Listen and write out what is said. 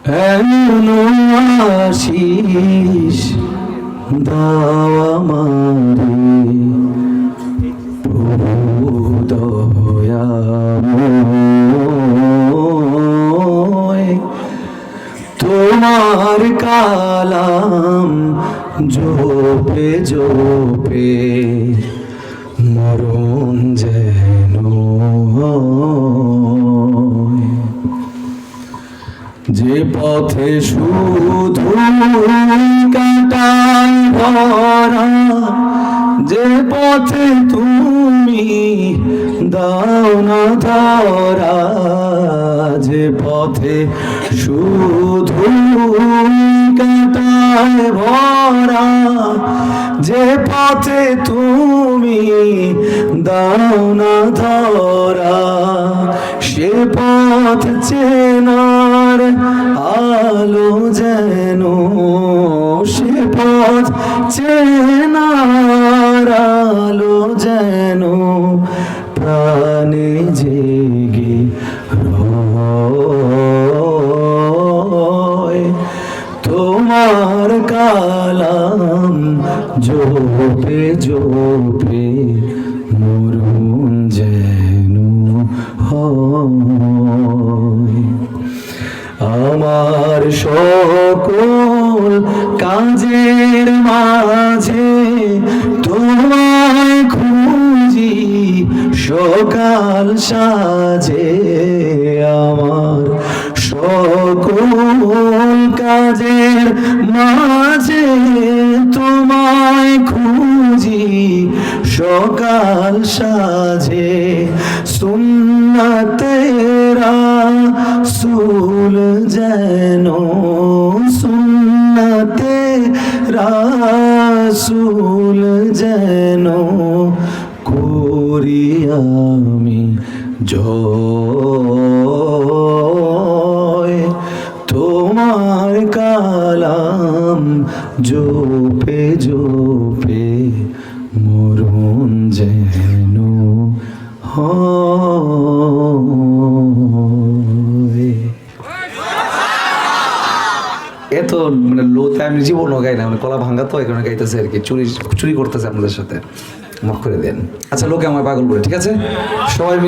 এমন আশিস দাও আমারে প্রভু দয়াময়, তোমার কালাম জপে জপে মরণ যেন হয়। যে পথে শুধু কাটাই ভরা, যে পথে তুমি দাও না ধরা, যে পথে শুধু কাটাই ভরা, যে পথে তুমি দাও না ধরা, সে পথ চেনার আলো যেন, সে পথ চেনার আলো যেন প্রাণে জেগে রয়। তোমার কালাম জপে জপে মরণ যেন হয়। আমার সকল কাজের মাঝে তোমায় খুঁজি সকাল সাজে, আমার সকল কাজের মাঝে তোমায় খুঁজি সকাল সাজে। সুন্নতের রাসূল যেন, সুন্নতের রাসূল যেন করি আমি জয়। তোমার কালাম জপে জপে মরণ যেন হয়। এত মানে লোতে আমি জীবনও গাই না, মানে গলা ভাঙ্গা তো এখানে গাইতেছে আর কি, চুরি চুরি করতেছে আপনাদের সাথে, মাফ করে দেন। আচ্ছা, লোকে আমার পাগল বলে, ঠিক আছে সবাই